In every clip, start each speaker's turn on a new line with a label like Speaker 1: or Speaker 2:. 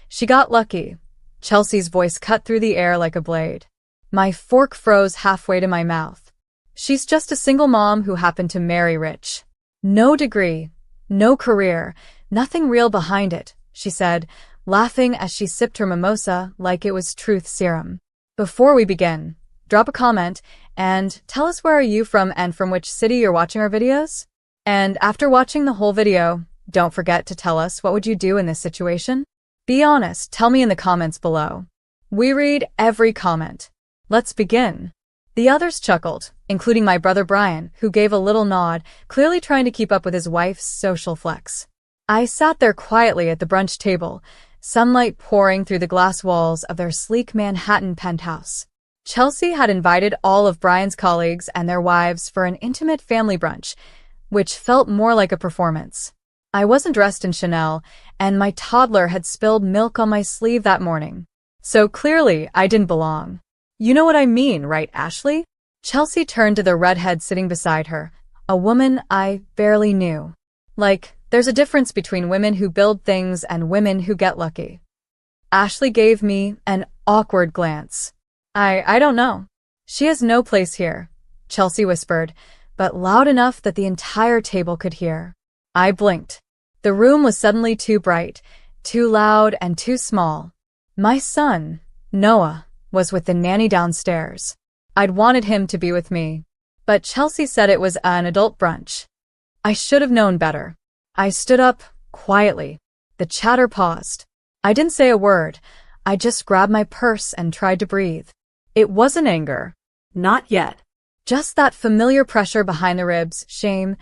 Speaker 1: She got lucky. Chelsea's voice cut through the air like a blade. My fork froze halfway to my mouth. She's just a single mom who happened to marry rich. No degree, no career, nothing real behind it, she said, laughing as she sipped her mimosa like it was truth serum. Before we begin, drop a comment and tell us where are you from and from which city you're watching our videos? And after watching the whole video, don't forget to tell us what would you do in this situation? Be honest, tell me in the comments below. We read every comment. Let's begin. The others chuckled, including my brother Brian, who gave a little nod, clearly trying to keep up with his wife's social flex. I sat there quietly at the brunch table, sunlight pouring through the glass walls of their sleek Manhattan penthouse. Chelsea had invited all of Brian's colleagues and their wives for an intimate family brunch, which felt more like a performance. I wasn't dressed in Chanel, and my toddler had spilled milk on my sleeve that morning. So clearly, I didn't belong. You know what I mean, right, Ashley? Chelsea turned to the redhead sitting beside her, a woman I barely knew. Like, there's a difference between women who build things and women who get lucky. Ashley gave me an awkward glance. I don't know. She has no place here, Chelsea whispered, but loud enough that the entire table could hear. I blinked. The room was suddenly too bright, too loud, and too small. My son, Noah, was with the nanny downstairs. I'd wanted him to be with me, but Chelsea said it was an adult brunch. I should have known better. I stood up, quietly. The chatter paused. I didn't say a word. I just grabbed my purse and tried to breathe. It wasn't anger. Not yet. Just that familiar pressure behind the ribs, shame,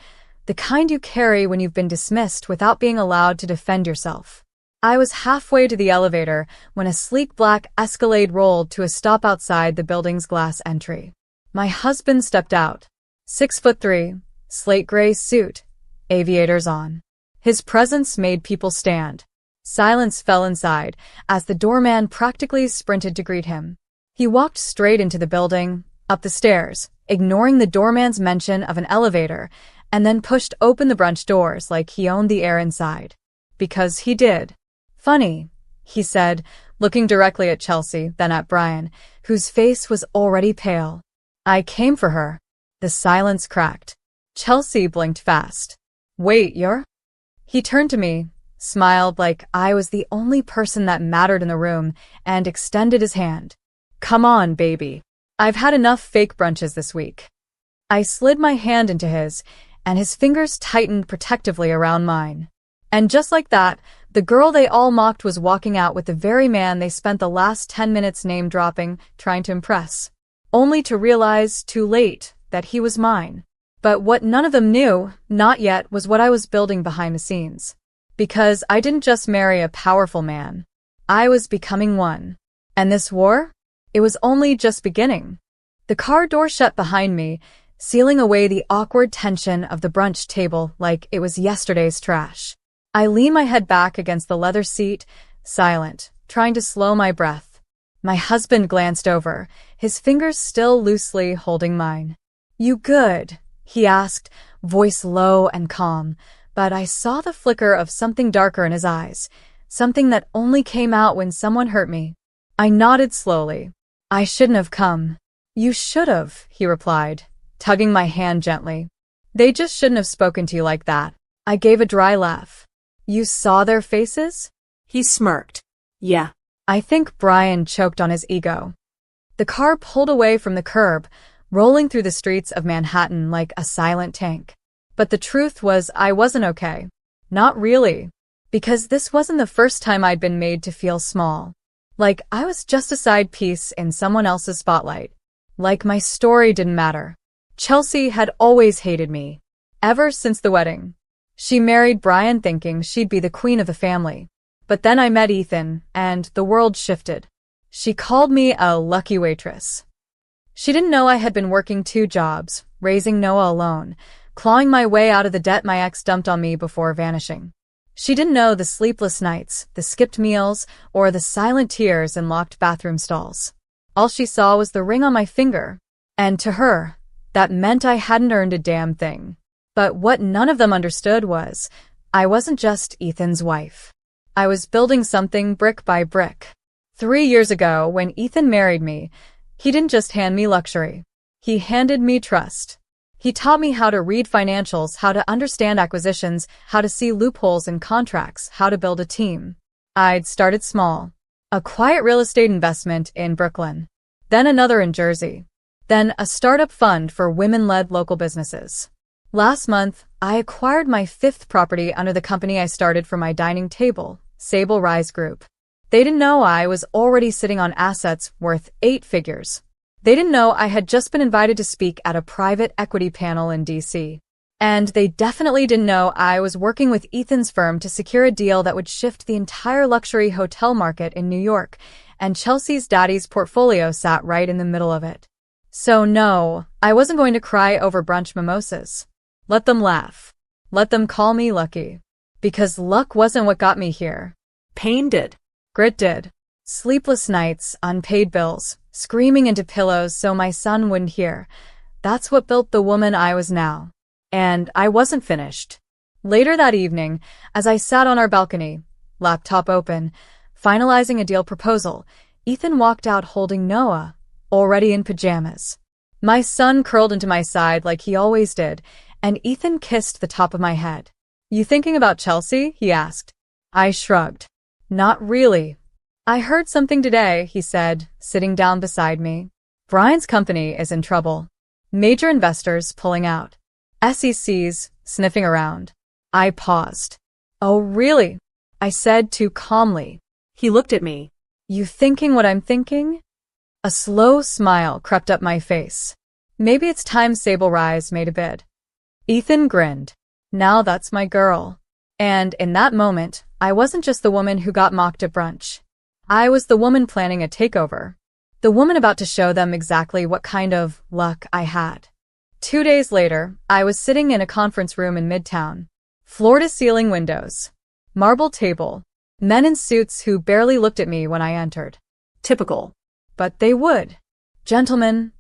Speaker 1: the kind you carry when you've been dismissed without being allowed to defend yourself. I was halfway to the elevator when a sleek black Escalade rolled to a stop outside the building's glass entry. My husband stepped out. 6'3", slate gray suit, aviators on. His presence made people stand. Silence fell inside as the doorman practically sprinted to greet him. He walked straight into the building, up the stairs, ignoring the doorman's mention of an elevator, and then pushed open the brunch doors like he owned the air inside. Because he did. Funny, he said, looking directly at Chelsea, then at Brian, whose face was already pale. I came for her. The silence cracked. Chelsea blinked fast. Wait, you're? He turned to me, smiled like I was the only person that mattered in the room, and extended his hand. Come on, baby. I've had enough fake brunches this week. I slid my hand into his, and his fingers tightened protectively around mine. And just like that, the girl they all mocked was walking out with the very man they spent the last 10 minutes name-dropping, trying to impress. Only to realize, too late, that he was mine. But what none of them knew, not yet, was what I was building behind the scenes. Because I didn't just marry a powerful man. I was becoming one. And this war? It was only just beginning. The car door shut behind me, sealing away the awkward tension of the brunch table like it was yesterday's trash. I leaned my head back against the leather seat, silent, trying to slow my breath. My husband glanced over, his fingers still loosely holding mine. You good? He asked, voice low and calm, but I saw the flicker of something darker in his eyes, something that only came out when someone hurt me. I nodded slowly. I shouldn't have come. You should have, he replied, tugging my hand gently. They just shouldn't have spoken to you like that. I gave a dry laugh. You saw their faces?
Speaker 2: He smirked. Yeah.
Speaker 1: I think Brian choked on his ego. The car pulled away from the curb, rolling through the streets of Manhattan like a silent tank. But the truth was I wasn't okay. Not really. Because this wasn't the first time I'd been made to feel small. Like I was just a side piece in someone else's spotlight. Like my story didn't matter. Chelsea had always hated me. Ever since the wedding. She married Brian thinking she'd be the queen of the family. But then I met Ethan, and the world shifted. She called me a lucky waitress. She didn't know I had been working 2 jobs, raising Noah alone, clawing my way out of the debt my ex dumped on me before vanishing. She didn't know the sleepless nights, the skipped meals, or the silent tears in locked bathroom stalls. All she saw was the ring on my finger. And to her, that meant I hadn't earned a damn thing. But what none of them understood was, I wasn't just Ethan's wife. I was building something brick by brick. 3 years ago, when Ethan married me, he didn't just hand me luxury. He handed me trust. He taught me how to read financials, how to understand acquisitions, how to see loopholes in contracts, how to build a team. I'd started small. A quiet real estate investment in Brooklyn. Then another in Jersey. Then a startup fund for women-led local businesses. Last month, I acquired my 5th property under the company I started for my dining table, Sable Rise Group. They didn't know I was already sitting on assets worth 8 figures. They didn't know I had just been invited to speak at a private equity panel in DC. And they definitely didn't know I was working with Ethan's firm to secure a deal that would shift the entire luxury hotel market in New York, and Chelsea's daddy's portfolio sat right in the middle of it. So no, I wasn't going to cry over brunch mimosas. Let them laugh. Let them call me lucky. Because luck wasn't what got me here.
Speaker 2: Pain did.
Speaker 1: Grit did. Sleepless nights, unpaid bills, screaming into pillows so my son wouldn't hear. That's what built the woman I was now. And I wasn't finished. Later that evening, as I sat on our balcony, laptop open, finalizing a deal proposal, Ethan walked out holding Noah, already in pajamas. My son curled into my side like he always did, and Ethan kissed the top of my head. "You thinking about Chelsea?" he asked. I shrugged. "Not really." "I heard something today," he said, sitting down beside me. "Brian's company is in trouble. Major investors pulling out. SECs sniffing around." I paused. "Oh, really?" I said too calmly.
Speaker 2: He looked at me.
Speaker 1: "You thinking what I'm thinking?" A slow smile crept up my face. "Maybe it's time Sable Rise made a bid." Ethan grinned. "Now that's my girl." And in that moment, I wasn't just the woman who got mocked at brunch. I was the woman planning a takeover. The woman about to show them exactly what kind of luck I had. 2 days later, I was sitting in a conference room in Midtown. Floor-to-ceiling windows. Marble table. Men in suits who barely looked at me when I entered.
Speaker 2: Typical.
Speaker 1: But they would. "Gentlemen,"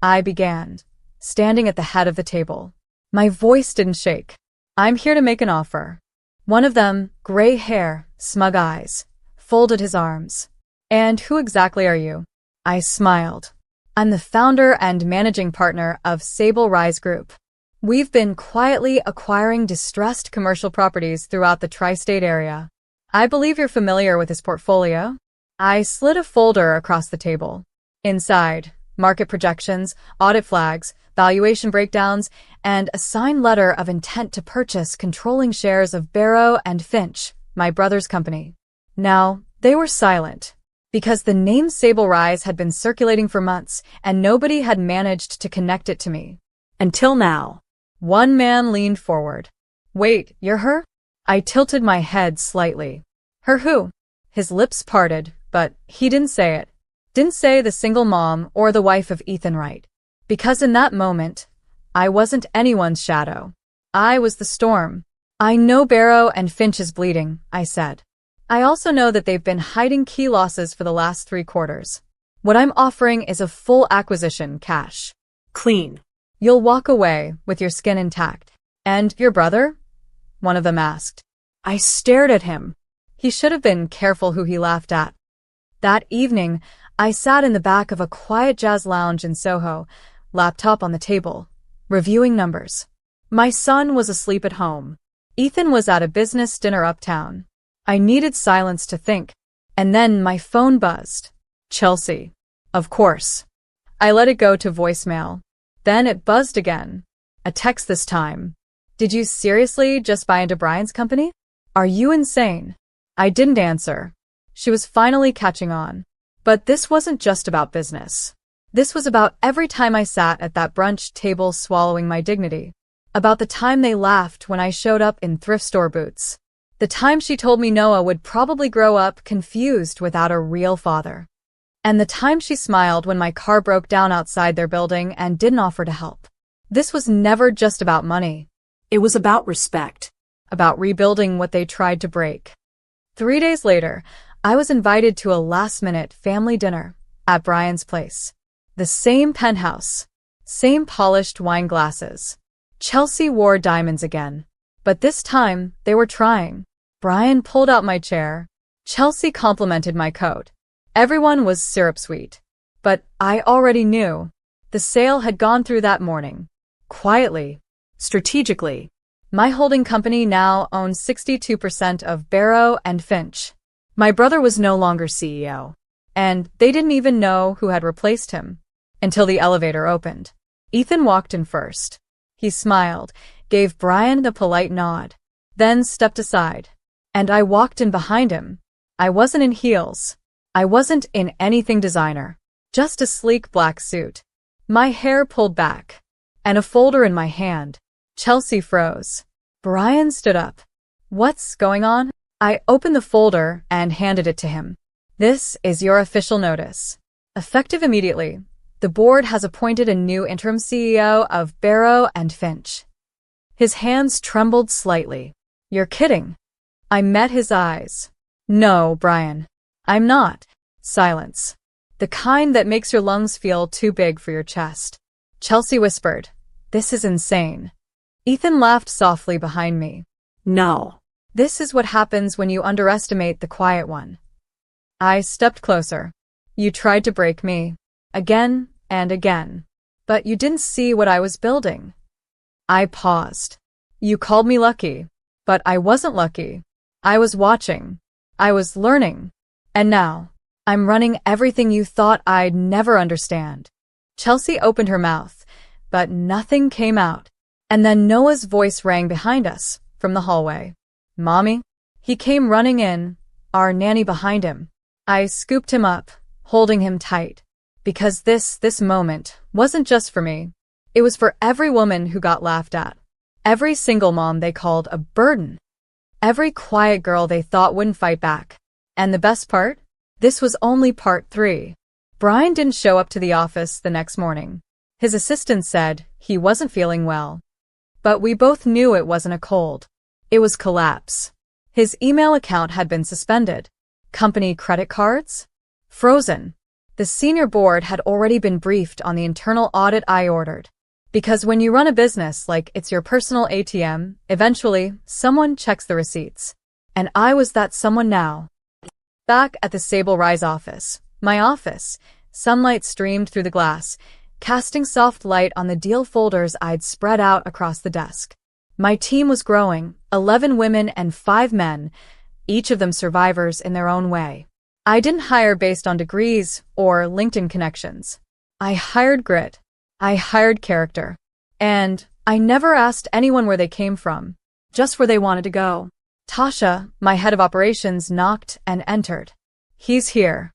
Speaker 1: I began, standing at the head of the table. My voice didn't shake. "I'm here to make an offer." One of them, gray hair, smug eyes, folded his arms. "And who exactly are you?" I smiled. "I'm the founder and managing partner of Sable Rise Group. We've been quietly acquiring distressed commercial properties throughout the tri-state area. I believe you're familiar with his portfolio." I slid a folder across the table. Inside, market projections, audit flags, valuation breakdowns, and a signed letter of intent to purchase controlling shares of Barrow and Finch, my brother's company. Now, they were silent, because the name Sable Rise had been circulating for months, and nobody had managed to connect it to me.
Speaker 2: Until now.
Speaker 1: One man leaned forward. "Wait, you're her?" I tilted my head slightly. "Her who?" His lips parted, but he didn't say it. Didn't say the single mom or the wife of Ethan Wright. Because in that moment, I wasn't anyone's shadow. I was the storm. "I know Barrow and Finch is bleeding," I said. "I also know that they've been hiding key losses for the last 3 quarters. What I'm offering is a full acquisition, cash.
Speaker 2: Clean.
Speaker 1: You'll walk away with your skin intact." "And your brother?" one of them asked. I stared at him. He should have been careful who he laughed at. That evening, I sat in the back of a quiet jazz lounge in Soho, laptop on the table, reviewing numbers. My son was asleep at home. Ethan was at a business dinner uptown. I needed silence to think. And then my phone buzzed. Chelsea. Of course. I let it go to voicemail. Then it buzzed again. A text this time. "Did you seriously just buy into Brian's company? Are you insane?" I didn't answer. She was finally catching on. But this wasn't just about business. This was about every time I sat at that brunch table swallowing my dignity. About the time they laughed when I showed up in thrift store boots. The time she told me Noah would probably grow up confused without a real father. And the time she smiled when my car broke down outside their building and didn't offer to help. This was never just about money.
Speaker 2: It was about respect.
Speaker 1: About rebuilding what they tried to break. 3 days later, I was invited to a last-minute family dinner at Brian's place. The same penthouse. Same polished wine glasses. Chelsea wore diamonds again. But this time, they were trying. Brian pulled out my chair, Chelsea complimented my coat. Everyone was syrup sweet. But I already knew. The sale had gone through that morning. Quietly.
Speaker 2: Strategically.
Speaker 1: My holding company now owned 62% of Barrow and Finch. My brother was no longer CEO. And they didn't even know who had replaced him. Until the elevator opened. Ethan walked in first. He smiled, gave Brian the polite nod, then stepped aside. And I walked in behind him. I wasn't in heels. I wasn't in anything designer. Just a sleek black suit. My hair pulled back. And a folder in my hand. Chelsea froze. Brian stood up. What's going on? I opened the folder and handed it to him. This is your official notice. Effective immediately, the board has appointed a new interim CEO of Barrow and Finch. His hands trembled slightly. You're kidding. I met his eyes. No, Brian. I'm not. Silence. The kind that makes your lungs feel too big for your chest. Chelsea whispered, This is insane. Ethan laughed softly behind me.
Speaker 2: No.
Speaker 1: This is what happens when you underestimate the quiet one. I stepped closer. You tried to break me. Again and again. But you didn't see what I was building. I paused. You called me lucky. But I wasn't lucky. I was watching. I was learning. And now, I'm running everything you thought I'd never understand. Chelsea opened her mouth, but nothing came out. And then Noah's voice rang behind us, from the hallway. Mommy? He came running in, our nanny behind him. I scooped him up, holding him tight. Because this moment wasn't just for me. It was for every woman who got laughed at. Every single mom they called a burden. Every quiet girl they thought wouldn't fight back. And the best part? This was only part 3. Brian didn't show up to the office the next morning. His assistant said he wasn't feeling well. But we both knew it wasn't a cold. It was collapse. His email account had been suspended. Company credit cards? Frozen. The senior board had already been briefed on the internal audit I ordered. Because when you run a business like it's your personal ATM, eventually, someone checks the receipts. And I was that someone now. Back at the Sable Rise office, my office, sunlight streamed through the glass, casting soft light on the deal folders I'd spread out across the desk. My team was growing, 11 women and 5 men, each of them survivors in their own way. I didn't hire based on degrees or LinkedIn connections. I hired grit. I hired character. And I never asked anyone where they came from, just where they wanted to go. Tasha, my head of operations, knocked and entered. He's here.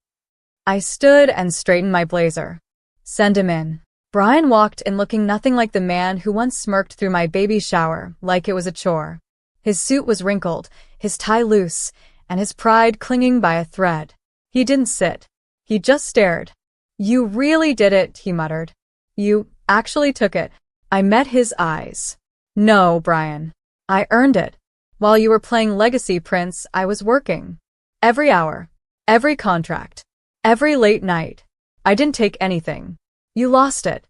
Speaker 1: I stood and straightened my blazer. Send him in. Brian walked in looking nothing like the man who once smirked through my baby shower like it was a chore. His suit was wrinkled, his tie loose, and his pride clinging by a thread. He didn't sit. He just stared. You really did it, he muttered. You actually took it. I met his eyes. No, Brian. I earned it. While you were playing Legacy Prince, I was working. Every hour. Every contract. Every late night. I didn't take anything. You lost it.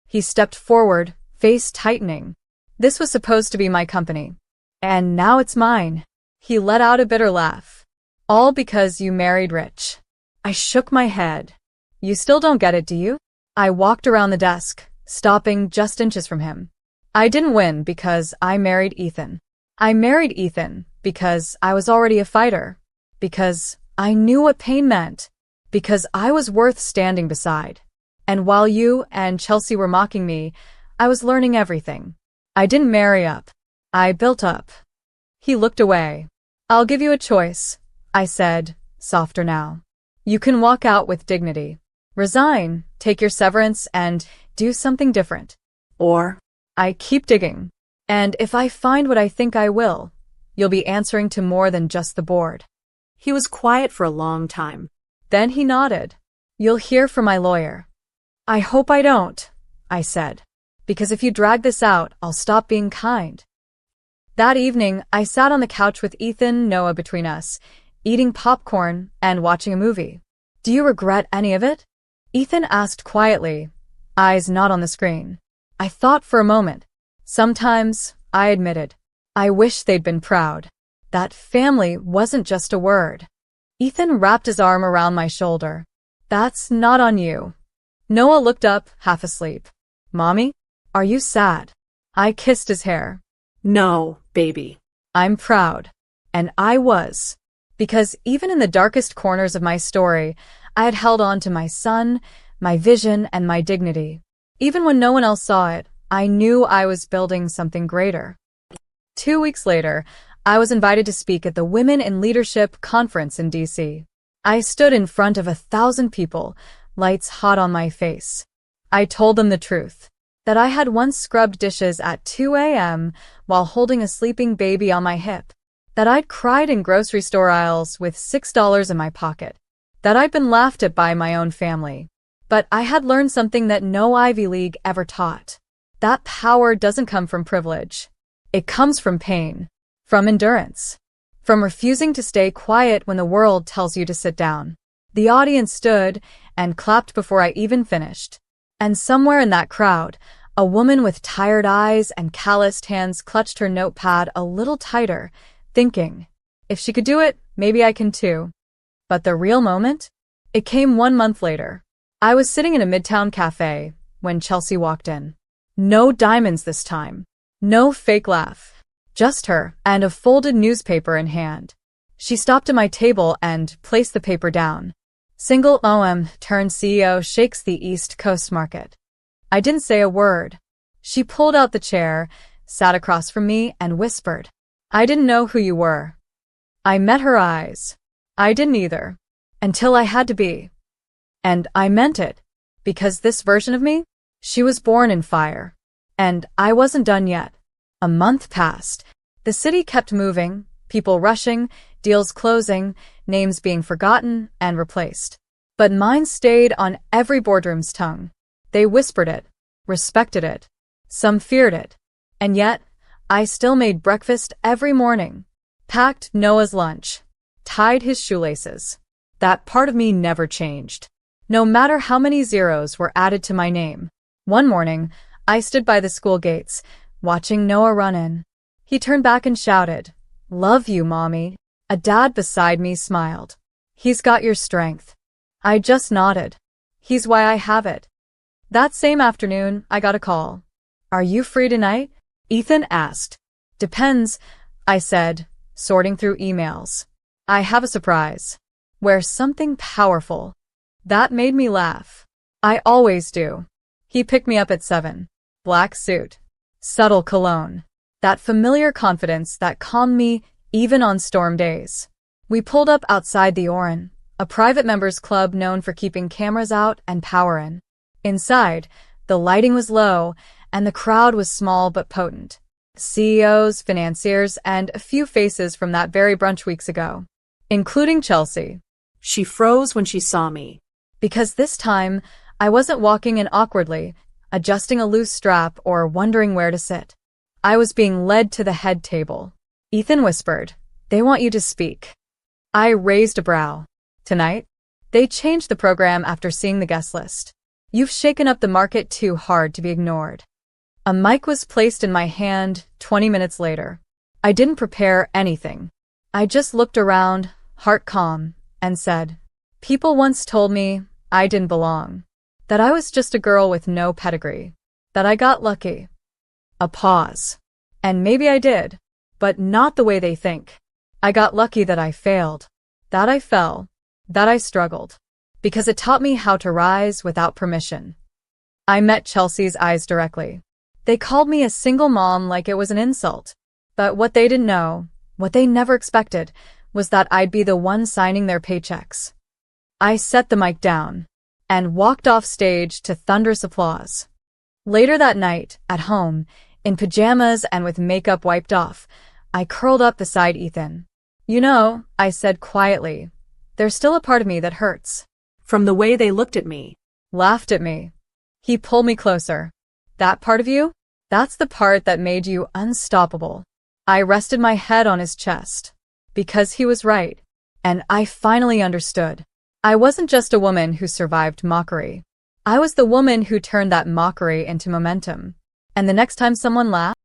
Speaker 1: He stepped forward, face tightening. This was supposed to be my company. And now it's mine. He let out a bitter laugh. All because you married rich. I shook my head. You still don't get it, do you? I walked around the desk, stopping just inches from him. I didn't win because I married Ethan. I married Ethan because I was already a fighter. Because I knew what pain meant. Because I was worth standing beside. And while you and Chelsea were mocking me, I was learning everything. I didn't marry up. I built up. He looked away. I'll give you a choice, I said, softer now. You can walk out with dignity. Resign, take your severance, and do something different. Or, I keep digging. And if I find what I think I will, you'll be answering to more than just the board.
Speaker 2: He was quiet for a long time.
Speaker 1: Then he nodded. You'll hear from my lawyer. I hope I don't, I said. Because if you drag this out, I'll stop being kind. That evening, I sat on the couch with Ethan, Noah between us, eating popcorn and watching a movie. Do you regret any of it? Ethan asked quietly, eyes not on the screen. I thought for a moment. Sometimes, I admitted, I wish they'd been proud. That family wasn't just a word. Ethan wrapped his arm around my shoulder. That's not on you. Noah looked up, half asleep. Mommy? Are you sad? I kissed his hair.
Speaker 2: No, baby.
Speaker 1: I'm proud. And I was. Because even in the darkest corners of my story, I had held on to my son, my vision, and my dignity. Even when no one else saw it, I knew I was building something greater. 2 weeks later, I was invited to speak at the Women in Leadership Conference in D.C. I stood in front of 1,000 people, lights hot on my face. I told them the truth, that I had once scrubbed dishes at 2 a.m. while holding a sleeping baby on my hip, that I'd cried in grocery store aisles with $6 in my pocket, that I'd been laughed at by my own family. But I had learned something that no Ivy League ever taught. That power doesn't come from privilege. It comes from pain, from endurance, from refusing to stay quiet when the world tells you to sit down. The audience stood and clapped before I even finished. And somewhere in that crowd, a woman with tired eyes and calloused hands clutched her notepad a little tighter, thinking, if she could do it, maybe I can too. But the real moment? It came 1 month later. I was sitting in a midtown cafe when Chelsea walked in. No diamonds this time. No fake laugh. Just her and a folded newspaper in hand. She stopped at my table and placed the paper down. Single OM turned CEO shakes the East Coast market. I didn't say a word. She pulled out the chair, sat across from me, and whispered, I didn't know who you were. I met her eyes. I didn't either. Until I had to be. And I meant it. Because this version of me, she was born in fire. And I wasn't done yet. A month passed. The city kept moving, people rushing, deals closing, names being forgotten and replaced. But mine stayed on every boardroom's tongue. They whispered it, respected it. Some feared it. And yet, I still made breakfast every morning, packed Noah's lunch, tied his shoelaces. That part of me never changed, no matter how many zeros were added to my name. One morning, I stood by the school gates, watching Noah run in. He turned back and shouted, Love you, Mommy. A dad beside me smiled. He's got your strength. I just nodded. He's why I have it. That same afternoon, I got a call. Are you free tonight? Ethan asked. Depends, I said, sorting through emails. I have a surprise. Where something powerful. That made me laugh. I always do. He picked me up at 7. Black suit. Subtle cologne. That familiar confidence that calmed me even on storm days. We pulled up outside the Oran, a private members club known for keeping cameras out and power in. Inside, the lighting was low, and the crowd was small but potent. CEOs, financiers, and a few faces from that very brunch weeks ago, including Chelsea.
Speaker 2: She froze when she saw me.
Speaker 1: Because this time, I wasn't walking in awkwardly, adjusting a loose strap or wondering where to sit. I was being led to the head table. Ethan whispered, They want you to speak. I raised a brow. Tonight? They changed the program after seeing the guest list. You've shaken up the market too hard to be ignored. A mic was placed in my hand 20 minutes later. I didn't prepare anything. I just looked around, heart calm, and said, People once told me I didn't belong. That I was just a girl with no pedigree. That I got lucky. A pause. And maybe I did, but not the way they think. I got lucky that I failed, that I fell, that I struggled, because it taught me how to rise without permission. I met Chelsea's eyes directly. They called me a single mom like it was an insult. But what they didn't know, what they never expected, was that I'd be the one signing their paychecks. I set the mic down and walked off stage to thunderous applause. Later that night, at home, in pajamas and with makeup wiped off, I curled up beside Ethan. You know, I said quietly, there's still a part of me that hurts.
Speaker 2: From the way they looked at me.
Speaker 1: Laughed at me. He pulled me closer. That part of you? That's the part that made you unstoppable. I rested my head on his chest. Because he was right. And I finally understood. I wasn't just a woman who survived mockery. I was the woman who turned that mockery into momentum. And the next time someone laughed,